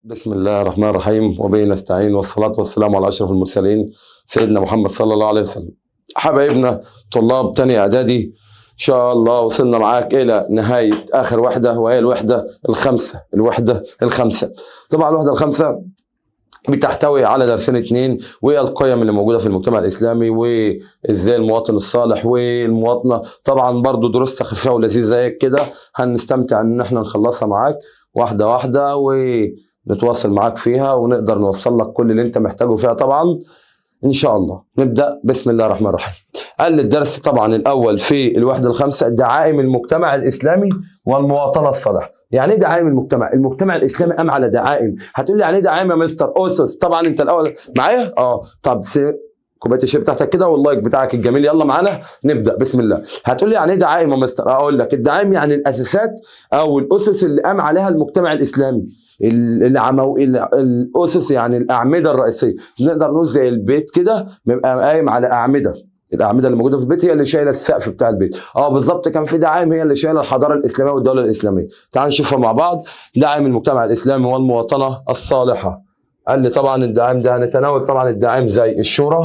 بسم الله الرحمن الرحيم وبه نستعين والصلاة والسلام على أشرف المرسلين سيدنا محمد صلى الله عليه وسلم. حبايبنا طلاب تاني إعدادي، إن شاء الله وصلنا معاك إلى نهاية آخر وحدة وهي الوحدة الخامسة. طبعا الوحدة الخامسة بتحتوي على درسين اتنين، والقيم اللي موجودة في المجتمع الإسلامي وإزاي المواطن الصالح والمواطنة. طبعا برضو دروس خفيفة ولذيذة زي كده، هنستمتع إن احنا نخلصها معاك واحدة واحدة ونتواصل معاك فيها ونقدر نوصل لك كل اللي انت محتاجه فيها طبعا ان شاء الله. نبدأ بسم الله الرحمن الرحيم. قال الدرس طبعا الاول في الوحدة الخامسة دعائم المجتمع الإسلامي والمواطنة الصالحة. يعني ايه دعائم المجتمع؟ المجتمع الإسلامي قام على دعائم. هتقول لي يعني ايه دعائم يا مستر؟ اسس. طبعا انت الاول معايا؟ طب كوبايه الشاي بتاعتك كده واللايك بتاعك الجميل، يلا معانا نبدا بسم الله. هتقول لي يعني ايه دعائم يا مستر؟ اقول لك الدعائم يعني الاساسات او الاسس اللي قام عليها المجتمع الاسلامي. الاسس يعني الاعمده الرئيسيه، نقدر نقول زي البيت كده بيبقى قايم على اعمده. الاعمده اللي موجوده في البيت هي اللي شايله السقف بتاع البيت. بالظبط، كان في دعائم هي اللي شايله الحضاره الاسلاميه والدوله الاسلاميه. تعال نشوفها مع بعض. دعائم المجتمع الاسلامي والمواطنه الصالحه. قال لي طبعا الدعائم ده هنتناول طبعا الدعائم زي الشورى،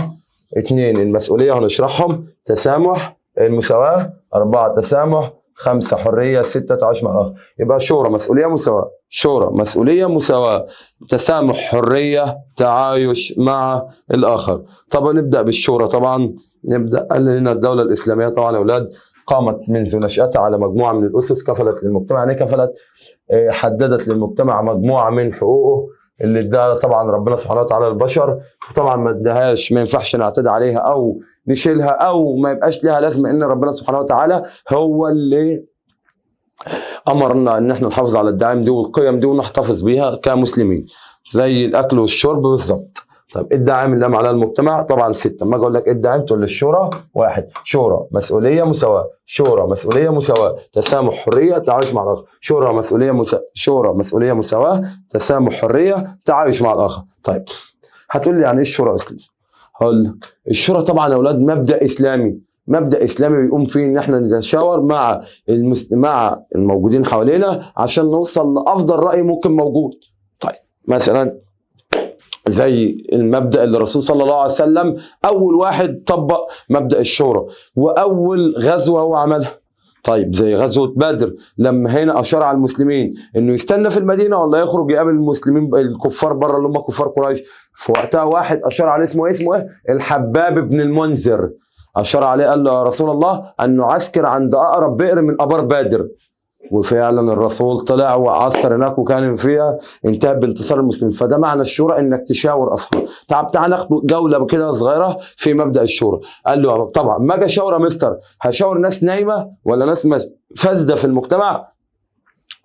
2 المسؤوليه هنشرحهم، تسامح، المساواه، 4 تسامح، 5 حريه، 6 تعايش مع الاخر. يبقى شورى مسؤوليه مساواه، شورى مسؤوليه مساواه، تسامح حريه تعايش مع الاخر. طبعا نبدا بالشورى. طبعا نبدا. قال لنا الدوله الاسلاميه طبعا يا اولاد قامت منذ نشاتها على مجموعه من الاسس كفلت للمجتمع. يعني كفلت حددت للمجتمع مجموعه من حقوقه اللي اداها طبعا ربنا سبحانه وتعالى للبشر. طبعا ما اداهاش، ما ينفعش نعتدي عليها او نشيلها او ما يبقاش لها لازمه، ان ربنا سبحانه وتعالى هو اللي امرنا ان احنا نحافظ على الدعائم دي والقيم دي ونحتفظ بيها كمسلمين، زي الاكل والشرب بالظبط. طب ايه الدعائم اللي قام عليها المجتمع؟ طبعا 6. اما اجي اقول لك ايه الدعائم تقول لي الشورى 1 شورى مسؤوليه مساواه، شورى مسؤوليه مساواه، تسامح حريه تعايش مع الاخر، شورى مسؤوليه مساواه، تسامح حريه تعايش مع الاخر. طيب هتقول لي يعني ايه الشورى اصلا؟ هقول لك الشورى طبعا يا اولاد مبدا اسلامي، مبدا اسلامي بيقوم فيه ان احنا نتشاور مع الموجودين حوالينا عشان نوصل لافضل راي ممكن موجود. طيب مثلا زي المبدا اللي الرسول صلى الله عليه وسلم اول واحد طبق مبدا الشورى، واول غزوه هو عملها. طيب زي غزوه بدر لما هنا اشار على المسلمين انه يستنى في المدينه ولا يخرج يقابل المسلمين الكفار بره اللي هم كفار قريش. في وقتها واحد اشار عليه اسمه ايه؟ الحباب بن المنذر. اشار عليه قال له يا رسول الله ان نعسكر عند اقرب بئر من ابار بدر. وفعلا الرسول طلع وعسكر هناك وكان فيها انتهى بانتصار المسلمين. فده معنى الشورى، انك تشاور اصحابك. تعال ناخد جوله كده صغيره في مبدا الشورى. قال له طبعا ما اجي اشاور يا مستر، هشاور ناس نايمه ولا ناس فاسده في المجتمع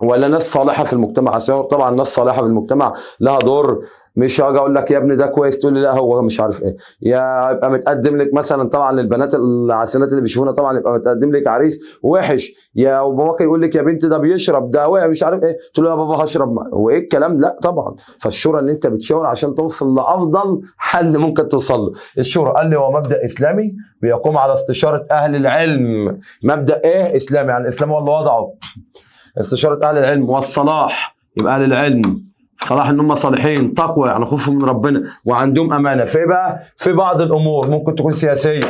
ولا ناس صالحه في المجتمع؟ هشاور طبعا ناس صالحه في المجتمع لها دور. مش هاجي اقول لك يا ابني ده كويس تقول لي لا هو مش عارف ايه. يا يبقى متقدم لك مثلا طبعا للبنات العسلات اللي بيشوفونا طبعا يبقى متقدم لك عريس وحش، يا باباك يقول لك يا بنت ده بيشرب ده واقع مش عارف ايه، تقول له يا بابا هشرب هو ايه الكلام؟ لا طبعا. فالشورى ان انت بتشاور عشان توصل لافضل حل ممكن توصل له. الشورى قال لي هو مبدا اسلامي بيقوم على استشاره اهل العلم. مبدا ايه؟ اسلامي. يعني الاسلام هو اللي وضعه. استشاره اهل العلم والصلاح. يبقى اهل العلم صلاح ان هم صالحين، تقوى يعني خوفهم من ربنا وعندهم امانه في بقى في بعض الامور ممكن تكون سياسيه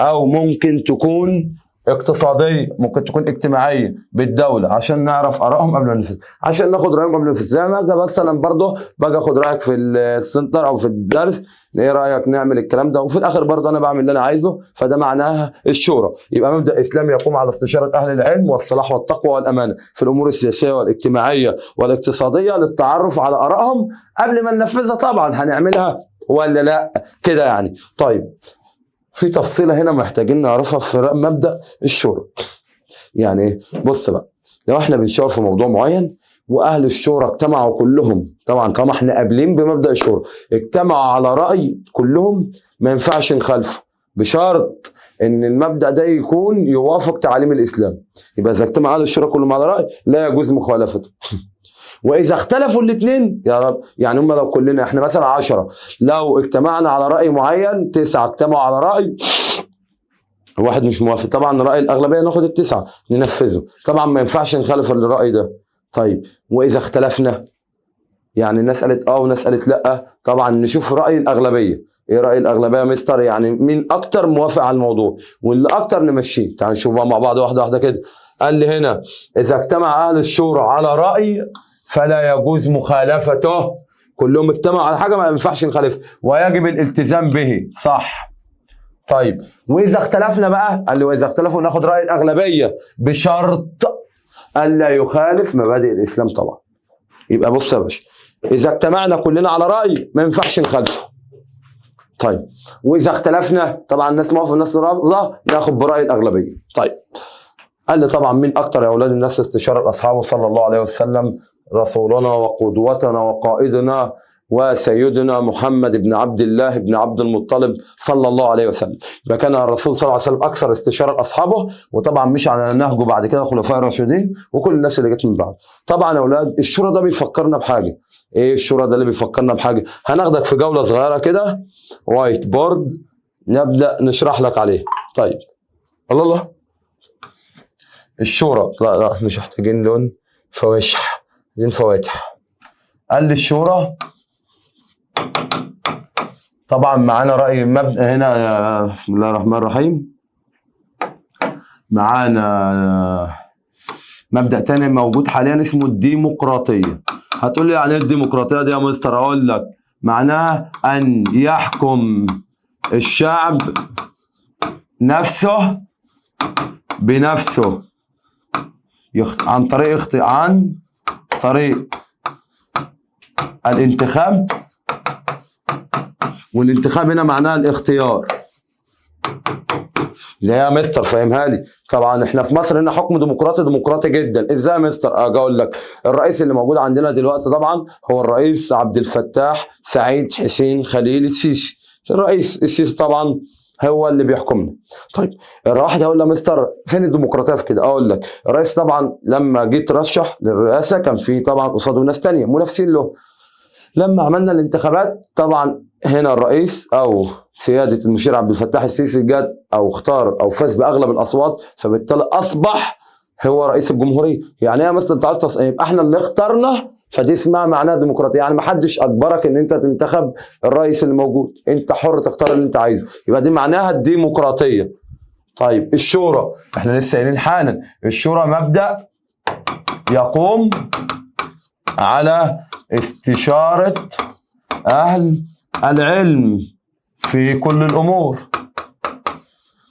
او ممكن تكون اقتصاديه، ممكن تكون اجتماعيه بالدوله، عشان نعرف ارائهم قبل ما ننفذ، عشان ناخد رايهم قبل ما ننفذ. زي ما مثلا برضه باجي اخد رايك في السنتر او في الدرس، ايه رايك نعمل الكلام ده، وفي الاخر برضه انا بعمل اللي انا عايزه. فده معناها الشورى. يبقى مبدا اسلامي يقوم على استشاره اهل العلم والصلاح والتقوى والامانه في الامور السياسيه والاجتماعيه والاقتصاديه للتعرف على ارائهم قبل ما ننفذها. طبعا هنعملها ولا لا كده يعني. طيب في تفصيله هنا محتاجين نعرفها في مبدا الشورى. يعني ايه؟ بص بقى، لو احنا بنشاور في موضوع معين واهل الشورى اجتمعوا كلهم، طبعا طالما احنا قابلين بمبدا الشورى اجتمعوا على راي كلهم، ما ينفعش نخالفه بشرط ان المبدا ده يكون يوافق تعاليم الاسلام. يبقى اذا اجتمع اهل الشورى كلهم على راي لا يجوز مخالفته. واذا اختلفوا الاثنين يا رب، يعني هم لو كلنا احنا مثلا 10 لو اجتمعنا على راي معين، 9 اجتمعوا على راي واحد مش موافق، طبعا راي الاغلبيه ناخد ال9 ننفذه. طبعا ما ينفعش نخالف الراي ده. طيب واذا اختلفنا يعني الناس قالت وناس قالت لا. طبعا نشوف رأي الأغلبية. ايه رأي الأغلبية يا مستر؟ يعني مين أكتر موافق على الموضوع واللي أكتر نمشيه. تعال نشوف بقى مع بعض واحدة واحدة كده. قال لي هنا إذا اجتمع أهل الشورى على رأي فلا يجوز مخالفته. كلهم اجتمعوا على حاجة ما ينفعش نخالفها ويجب الالتزام به. صح. طيب وإذا اختلفنا بقى، قال لي وإذا اختلفوا ناخد رأي الأغلبية بشرط ألا يخالف مبادئ الإسلام طبعا. يبقى بص يا باشا، إذا اجتمعنا كلنا على رأي ما ينفعش نخالفه. طيب وإذا اختلفنا طبعا الناس موافقة والناس رافضة ناخد برأي الأغلبية. طيب قال لي طبعا مين أكتر يا أولاد الناس استشارة أصحابه صلى الله عليه وسلم؟ رسولنا وقدوتنا وقائدنا وسيدنا محمد بن عبد الله بن عبد المطلب صلى الله عليه وسلم. يبقى كان الرسول صلى الله عليه وسلم اكثر استشاره اصحابه، وطبعا مش على نهجه بعد كده الخلفاء الراشدين وكل الناس اللي جت من بعد. طبعا يا اولاد الشورى ده بيفكرنا بحاجه. ايه الشورى ده اللي بيفكرنا بحاجه؟ هناخدك في جوله صغيره كده، وايت بورد نبدا نشرح لك عليه. طيب الله الشورى، لا مش محتاجين لون فواشح، عايزين فواتح. قال لي الشورى طبعا معانا رأي مبدأ هنا. بسم الله الرحمن الرحيم. معانا مبدأ تاني موجود حاليا اسمه الديمقراطية. هتقول لي يعني ايه الديمقراطية دي يا مستر؟ اقول لك معناها ان يحكم الشعب نفسه بنفسه عن طريق الانتخاب. والانتخاب هنا معناها الاختيار. ازاي يا مستر فاهمها لي؟ طبعا احنا في مصر هنا حكم ديمقراطي جدا. ازاي يا مستر؟ اجي اقول لك الرئيس اللي موجود عندنا دلوقتي طبعا هو الرئيس عبد الفتاح سعيد حسين خليل السيسي. الرئيس السيسي طبعا هو اللي بيحكمنا. طيب الواحد هيقول له مستر فين الديمقراطيه في كده؟ اقول لك الرئيس طبعا لما جيت ترشح للرئاسه كان في طبعا قصاده ناس ثانيه منافسين له. لما عملنا الانتخابات طبعا هنا الرئيس او سياده المشير عبد الفتاح السيسي جات او اختار او فاز باغلب الاصوات، فبالتالي اصبح هو رئيس الجمهوريه. يعني ايه مثلا انت عايز يبقى احنا اللي اخترنا، فدي اسمها معناها ديمقراطيه. يعني ما حدش اجبرك ان انت تنتخب الرئيس اللي موجود، انت حر تختار اللي انت عايزه، يبقى دي معناها الديمقراطيه. طيب الشورى احنا لسه قايلين حالا الشورى مبدا يقوم على استشاره اهل العلم في كل الامور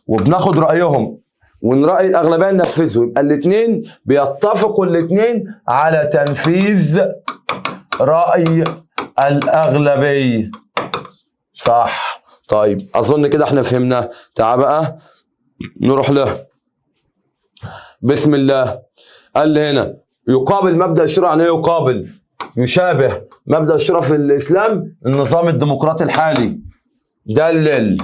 وبناخد رايهم ونراي الاغلبيه ننفذه. يبقى الاثنين بيتفقوا الاثنين على تنفيذ راي الاغلبيه. صح. طيب اظن كده احنا فهمنا. تعال بقى نروح له. بسم الله. قال لي هنا يقابل مبدا الشورى. يعني ايه يقابل؟ يشابه مبدا الشورى في الاسلام النظام الديمقراطي الحالي. دلل.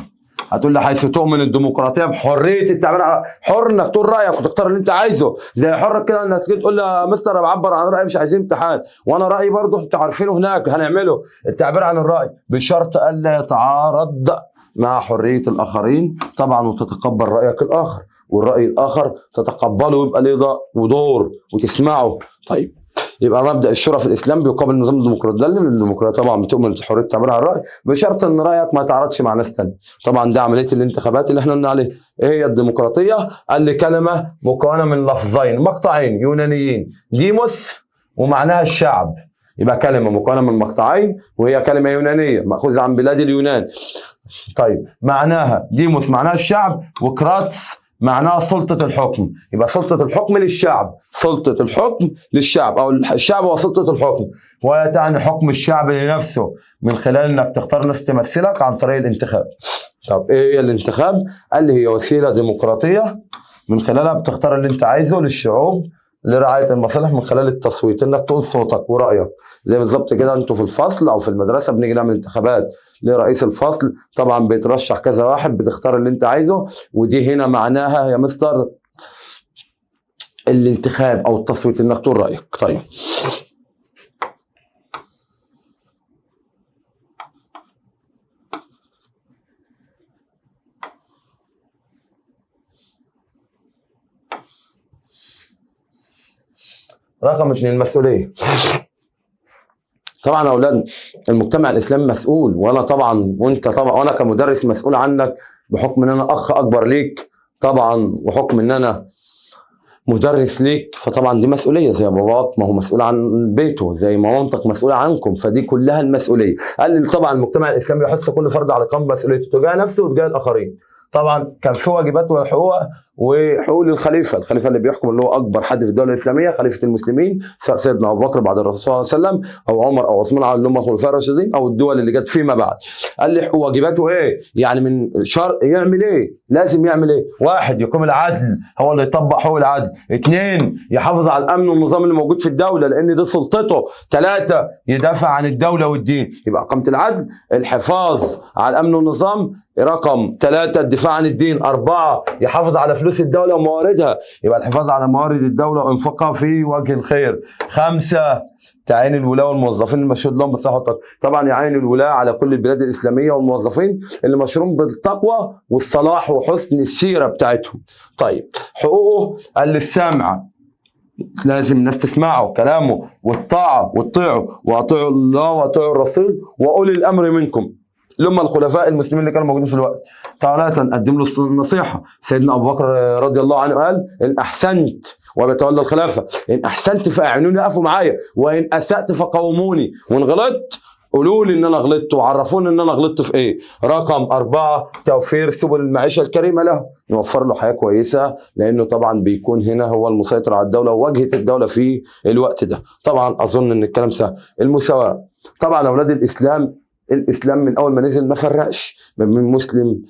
هتقول لي حيث تؤمن الديمقراطيه بحريه التعبير، حر انك تقول رايك وتختار اللي انت عايزه، زي حر كده انك تيجي تقول لي يا مستر انا بعبر عن رايي مش عايزين امتحان، وانا رايي برضه انتوا عارفينه هناك هنعمله التعبير عن الراي بشرط الا يتعارض مع حريه الاخرين طبعا، وتتقبل رايك الاخر والراي الاخر تتقبله ويبقى ليه ودور وتسمعه. طيب يبقى مبدا الشورى في الاسلام بيقابل النظام الديمقراطي. ده الديمقراطيه طبعا بتؤمن بحريه التعبير عن الراي بشرط ان رايك ما يتعارضش مع ناس ثانيه. طبعا ده عمليه الانتخابات اللي احنا قلنا عليها. ايه هي الديمقراطيه؟ قال لي كلمه مكونه من لفظين مقطعين يونانيين، ديموس ومعناها الشعب. يبقى كلمه مكونه من مقطعين وهي كلمه يونانيه ماخوذه عن بلاد اليونان. طيب معناها ديموس معناها الشعب، وكراتس معناها سلطة الحكم. يبقى سلطة الحكم للشعب، سلطة الحكم للشعب أو الشعب هو سلطة الحكم، وتعني حكم الشعب لنفسه من خلال إنك تختار ناس تمثلك عن طريق الانتخاب. طب إيه هي الانتخاب؟ قال لي هي وسيلة ديمقراطية من خلالها بتختار اللي أنت عايزه للشعوب لرعاية المصالح من خلال التصويت، إنك تقول صوتك ورأيك. زي بالظبط كده أنتوا في الفصل أو في المدرسة بنيجي نعمل انتخابات لرئيس الفصل، طبعا بيترشح كذا واحد بتختار اللي أنت عايزه، ودي هنا معناها يا مستر الانتخاب أو التصويت إنك تقول رأيك. طيب رقم 2 المسؤولية. طبعا يا اولاد المجتمع الاسلامي مسؤول، وانا طبعا وانت طبعا وانا كمدرس مسؤول عنك بحكم ان انا اخ اكبر ليك طبعا، وحكم ان انا مدرس ليك، فطبعا دي مسؤوليه. زي باباك ما هو مسؤول عن بيته، زي ما مامتك مسؤوله عنكم، فدي كلها المسؤوليه. قال لي طبعا المجتمع الاسلامي يحث كل فرد على قيام مسؤوليته تجاه نفسه وتجاه الاخرين. طبعا كان في واجبات وحقوق للخليفه، الخليفه اللي بيحكم اللي هو اكبر حد في الدوله الاسلاميه، خليفه المسلمين، سواء سيدنا ابو بكر بعد الرسول صلى الله عليه وسلم، او عمر او عثمان على اللي هم الخلفاء الراشدين، او الدول اللي جت فيما بعد. قال لي واجباته ايه؟ يعني من شرط يعمل ايه؟ لازم يعمل ايه؟ واحد يقيم العدل، هو اللي يطبق حقوق العدل. اثنين يحافظ على الامن والنظام اللي موجود في الدوله لان دي سلطته. ثلاثه يدافع عن الدوله والدين. يبقى اقامه العدل، الحفاظ على الامن والنظام، رقم 3 الدفاع عن الدين، 4 يحافظ على فلوس الدولة ومواردها، يبقى الحفاظ على موارد الدولة وانفاقها في وجه الخير. 5 تعيين الولاة والموظفين المشهود لهم بالصحة والتقوى. طبعا يعين الولاة على كل البلاد الإسلامية والموظفين اللي مشهورين بالتقوى والصلاح وحسن السيرة بتاعتهم. طيب حقوقه، قال للسامع لازم الناس تسمعه كلامه، والطاعة وتطيعه، واطيعوا الله واطيعوا الرسول واولي الامر منكم لما الخلفاء المسلمين اللي كانوا موجودين في الوقت. ثالثا نقدم له النصيحه. سيدنا ابو بكر رضي الله عنه قال ان احسنت وبتولى الخلافه، ان احسنت فاعينوني اقفوا معايا، وان اسات فقوموني، وان غلطت قولوا لي ان انا غلطت وعرفوني ان انا غلطت في ايه. رقم 4 توفير سبل المعيشه الكريمه له، نوفر له حياه كويسه لانه طبعا بيكون هنا هو المسيطر على الدوله وواجهه الدوله في الوقت ده. طبعا اظن ان الكلام سهل. المساواه، طبعا اولاد الاسلام من اول ما نزل ما فرقش ما بين مسلم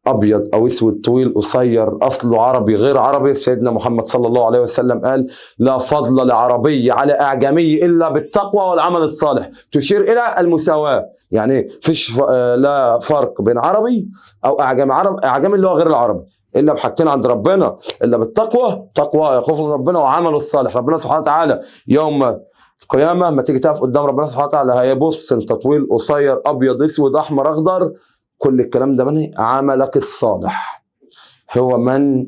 ابيض او اسود، طويل قصير، اصله عربي غير عربي. سيدنا محمد صلى الله عليه وسلم قال لا فضل لعربي على اعجمي الا بالتقوى والعمل الصالح، تشير الى المساواه. يعني فيش لا فرق بين عربي او اعجمي اللي هو غير العربي الا بحاجتين عند ربنا، الا بالتقوى، تقوى يخوف من ربنا، وعمله الصالح. ربنا سبحانه وتعالى يوم القيامه ما تيجي تقف قدام ربنا سبحانه وتعالى هيبص انت طويل قصير ابيض اسود احمر اخضر، كل الكلام ده من عملك الصالح، هو من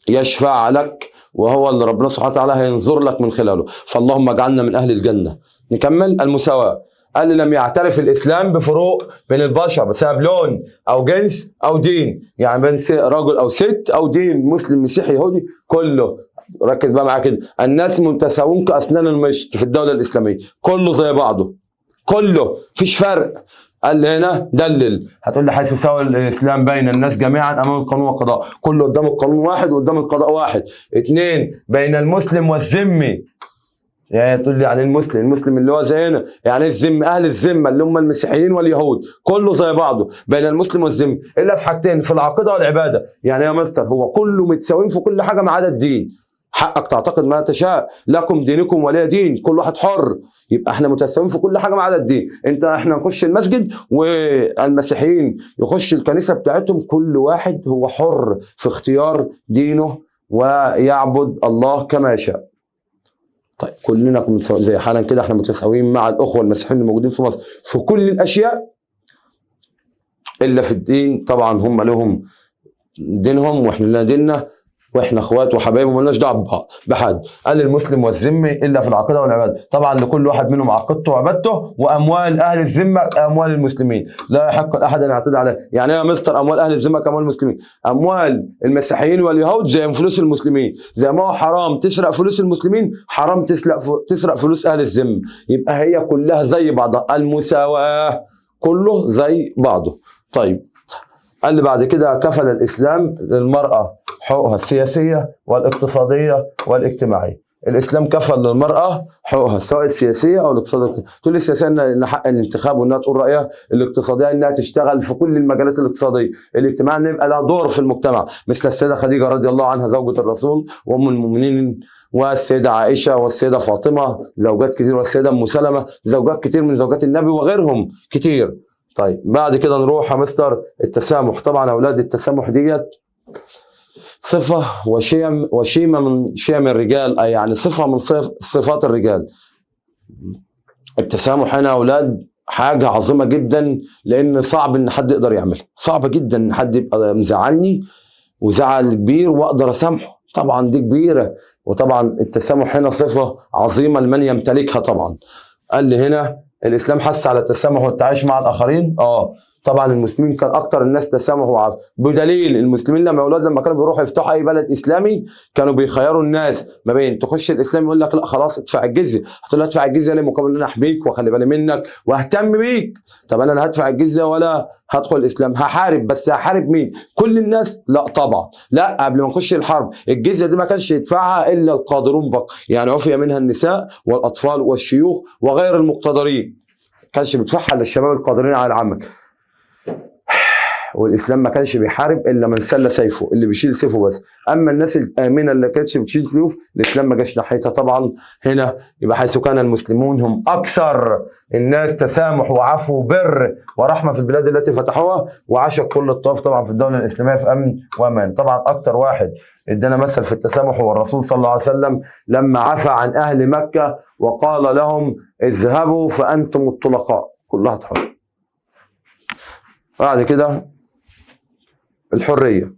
يشفع لك وهو اللي ربنا سبحانه وتعالى هينظر لك من خلاله. فاللهم اجعلنا من اهل الجنه. نكمل. المساواه، قال لي لم يعترف الاسلام بفروق بين البشر بسبب لون او جنس او دين، يعني بين رجل او ست او دين، مسلم مسيحي يهودي، كله. ركز بقى معايا كده، الناس متساوون كاسنان المشط في الدوله الاسلاميه، كله زي بعضه، كله مفيش فرق. قال لي هنا دلل، هتقول لي حيث يساوي الاسلام بين الناس جميعا امام القانون والقضاء، كله قدام القانون واحد وقدام القضاء واحد. 2 بين المسلم والذمي، يعني تقول لي يعني المسلم اللي هو زينا، يعني الذم اهل الذمه اللي هم المسيحيين واليهود، كله زي بعضه بين المسلم والذمي الا في حاجتين، في العقيده والعباده. يعني يا مستر هو كله متساويين في كل حاجه ما عدا الدين، حقك تعتقد ما تشاء، لكم دينكم ولي دين، كل واحد حر. يبقى احنا متساويين في كل حاجه ما عدا الدين. احنا نخش المسجد والمسيحيين يخش الكنيسه بتاعتهم، كل واحد هو حر في اختيار دينه ويعبد الله كما يشاء. طيب كلنا زي حالا كده احنا متساويين مع الاخوه المسيحيين الموجودين في مصر في كل الاشياء الا في الدين. طبعا هم لهم دينهم واحنا لنا ديننا، واحنا اخوات وحبايب ومالناش دعوه بحد. قال المسلم والذمي الا في العقيده والعباده، طبعا لكل واحد منهم عقيدته وعبادته، واموال اهل الذمه اموال المسلمين لا يحق لاحد ان يعتدي عليها. يعني ايه يا مستر اموال اهل الذمه كاموال المسلمين؟ اموال المسيحيين واليهود زي فلوس المسلمين، زي ما هو حرام تسرق فلوس المسلمين حرام تسرق فلوس اهل الذمه، يبقى هي كلها زي بعضها، المساواه كله زي بعضه. طيب قال لي بعد كده كفل الاسلام للمراه حقوقها السياسيه والاقتصاديه والاجتماعيه. الاسلام كفل للمراه حقوقها سواء السياسيه او الاقتصاديه. تقول لي السياسيه ان حق الانتخاب وانها تقول رايها، الاقتصاديه انها تشتغل في كل المجالات الاقتصاديه، الاجتماعي ان يبقى لها دور في المجتمع، مثل السيده خديجه رضي الله عنها زوجة الرسول وام المؤمنين، والسيده عائشه والسيده فاطمه زوجات كتير، والسيده ام سلمه زوجات كتير من زوجات النبي وغيرهم كتير. طيب بعد كده نروح يا مستر التسامح. طبعا يا اولاد التسامح ديت صفه وشيمه من شيم الرجال، اي يعني صفه من صفات الرجال. التسامح هنا يا اولاد حاجه عظيمه جدا، لان صعب ان حد يقدر يعملها، صعب جدا ان حد يبقى مزعلني وزعل كبير واقدر اسامحه، طبعا دي كبيره. وطبعا التسامح هنا صفه عظيمه لمن يمتلكها طبعا. قال لي هنا الاسلام حث على التسامح والتعايش مع الاخرين. طبعا المسلمين كان اكتر الناس تسامح وعفو، بدليل المسلمين لما كانوا بيروحوا يفتحوا اي بلد اسلامي كانوا بيخيروا الناس ما بين تخش الاسلام يقول لك لا خلاص ادفع الجزيه، هتقول له ادفع الجزيه ليه؟ مقابل ان انا احميك واخلي بالي منك واهتم بيك. طب انا لا هدفع الجزيه ولا هدخل الاسلام، هحارب، بس هحارب مين؟ كل الناس؟ لا طبعا، لا. قبل ما نخش الحرب الجزيه دي ما كانش يدفعها الا القادرون فقط، يعني عفي منها النساء والاطفال والشيوخ وغير المقتدرين، ما كانش بيدفعها للشباب القادرين على العمل. والاسلام ما كانش بيحارب الا من سل سيفه، اللي بيشيل سيفه بس. اما الناس الامنه اللي كانتش بتشيل سيوف الاسلام ما جاش ناحيتها طبعا. هنا يبقى حيث كان المسلمون هم اكثر الناس تسامح وعفو وبر ورحمه في البلاد التي فتحوها، وعاش كل الطوائف طبعا في الدوله الاسلاميه في امن وامان. طبعا اكثر واحد ادانا مثل في التسامح هو الرسول صلى الله عليه وسلم لما عفى عن اهل مكه وقال لهم اذهبوا فانتم الطلقاء، كلها تحر. بعد كده الحريه،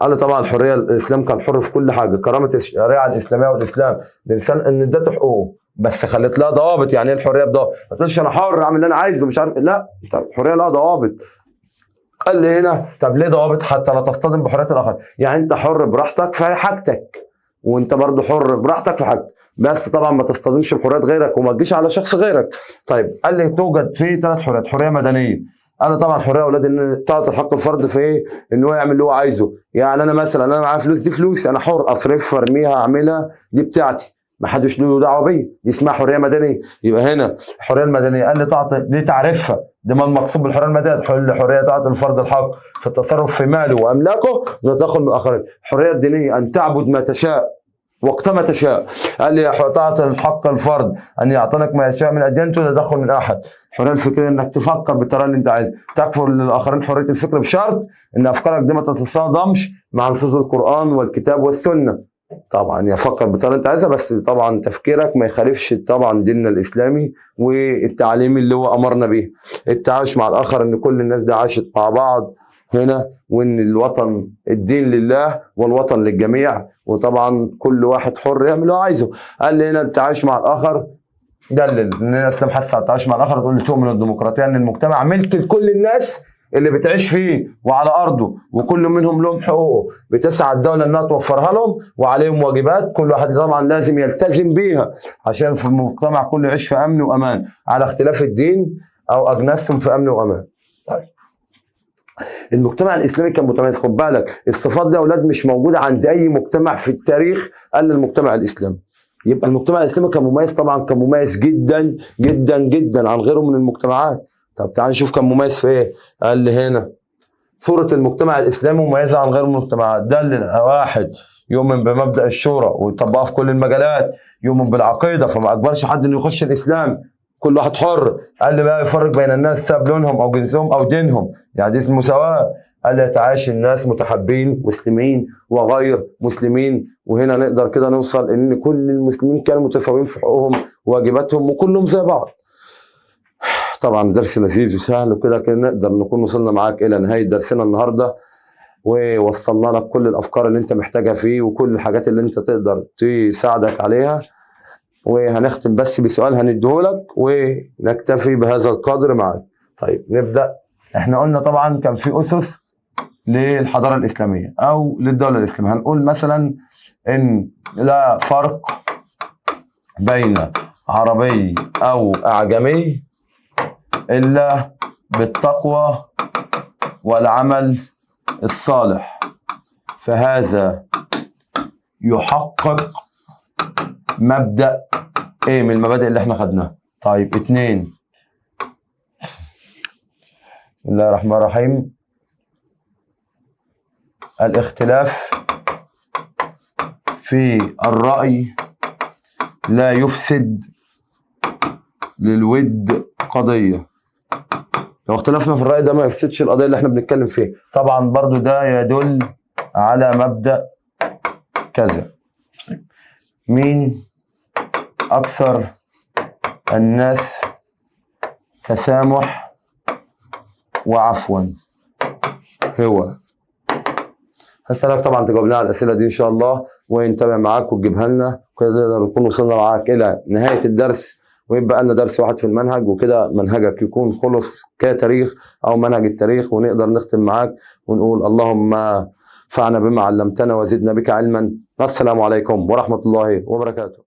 قال طبعا الحريه الاسلام كان حر في كل حاجه، كرامه الشريعه الاسلاميه والاسلام الانسان ان ادته حقوقه بس خلت لها ضوابط. يعني ايه الحريه بضوابط؟ ما تقولش انا حر اعمل اللي انا عايزه مش عارف، لا، الحريه لها ضوابط. قال لي هنا طب ليه ضوابط؟ حتى لا تصطدم بحريه الاخر، يعني انت حر براحتك في حاجتك وانت برضه حر براحتك في حاجتك، بس طبعا ما تصطدمش بحريات غيرك وما تجيش على شخص غيرك. طيب قال لي توجد في 3 حريات، حريه مدنيه. انا طبعا حريه يا اولاد ان تعطي الحق الفرد في ايه؟ ان هو يعمل اللي هو عايزه. يعني انا مثلا انا معايا فلوس، دي فلوسي انا حر اصرفها ارميها اعملها، دي بتاعتي ما حدش له دعوه بيا، دي اسمها حريه مدنيه. يبقى هنا الحريه المدنيه قال لي تعطي، دي تعرفها، ده ما المقصود بالحريه المدنيه؟ حريه تعطي الفرد الحق في التصرف في ماله واملاكه والتدخل من الاخرين. الحريه الدينيه ان تعبد ما تشاء وقتما تشاء. قال لي تعطي الحق الفرد ان يعطيك ما يشاء من اديانته تدخل من احد. الحريه الفكريه انك تفكر بالطريقه اللي انت عايزها، تكفر للاخرين حريه الفكر بشرط ان افكارك دي ما تتصادمش مع نصوص القران والكتاب والسنه. طبعا يفكر بالطريقه اللي انت عايزها بس طبعا تفكيرك ما يخالفش طبعا ديننا الاسلامي والتعليم اللي هو امرنا به. التعايش مع الاخر ان كل الناس دي عاشت مع بعض هنا، وان الوطن الدين لله والوطن للجميع، وطبعا كل واحد حر يعمل اللي هو عايزه. قال لي هنا التعايش مع الاخر دلل ان الاسلام حث على التعايش مع الاخر. تقول لي تؤمن الديمقراطيه ان المجتمع ملك لكل الناس اللي بتعيش فيه وعلى ارضه، وكل منهم لهم حقوقه بتسعى الدوله انها توفرها لهم، وعليهم واجبات كل واحد طبعا لازم يلتزم بيها عشان في المجتمع كله يعيش في امن وامان على اختلاف الدين او اجناسهم في امن وامان. طيب المجتمع الاسلامي كان متميز، خد بالك الصفات دي يا اولاد مش موجوده عند اي مجتمع في التاريخ الا المجتمع الاسلامي. يبقى المجتمع الاسلامي كان مميز، طبعا كان مميز جدا جدا جدا عن غيره من المجتمعات. طب تعال نشوف كان مميز في ايه. قال لي هنا صورة المجتمع الاسلامي مميزة عن غير المجتمعات. دلل: واحد يؤمن بمبدأ الشورى ويطبقها في كل المجالات، يؤمن بالعقيدة فما اجبرش حد انه يخش الاسلام، كل واحد حر. قال لي بقى يفرق بين الناس بسبب لونهم او جنسهم او دينهم، يعني دي المساواة. قال لي يتعايش الناس متحابين مسلمين وغير مسلمين، وهنا نقدر كده نوصل ان كل المسلمين كانوا متساويين في حقوقهم وواجباتهم وكلهم زي بعض. طبعا درس لذيذ وسهل وكده نقدر نكون وصلنا معاك الى نهايه درسنا النهارده، ووصلنا لك كل الافكار اللي انت محتاجها فيه وكل الحاجات اللي انت تقدر تساعدك عليها. وهنختم بس بسؤال هنديهولك ونكتفي بهذا القدر معاك. طيب نبدا. احنا قلنا طبعا كان في اسس للحضاره الاسلاميه او للدوله الاسلاميه. هنقول مثلا ان لا فرق بين عربي او اعجمي الا بالتقوى والعمل الصالح، فهذا يحقق مبدأ ايه من المبادئ اللي احنا خدناها. طيب 2، بسم الله الرحمن الرحيم، الاختلاف في الرأي لا يفسد للود قضية. لو اختلفنا في الرأي ده ما يفسدش القضية اللي احنا بنتكلم فيها. طبعا برضو ده يدل على مبدأ كذا. مين أكثر الناس تسامح وعفوا؟ هو هستناك طبعا تجاوب لنا على الأسئلة دي إن شاء الله ونتابع معاك وتجيبها لنا كده نقدر نكون وصلنا معاك إلى نهاية الدرس ويبقى لنا درس واحد في المنهج، وكده منهجك يكون خلص كتاريخ او منهج التاريخ، ونقدر نختم معاك ونقول اللهم انفعنا بما علمتنا وزدنا بك علما. السلام عليكم ورحمة الله وبركاته.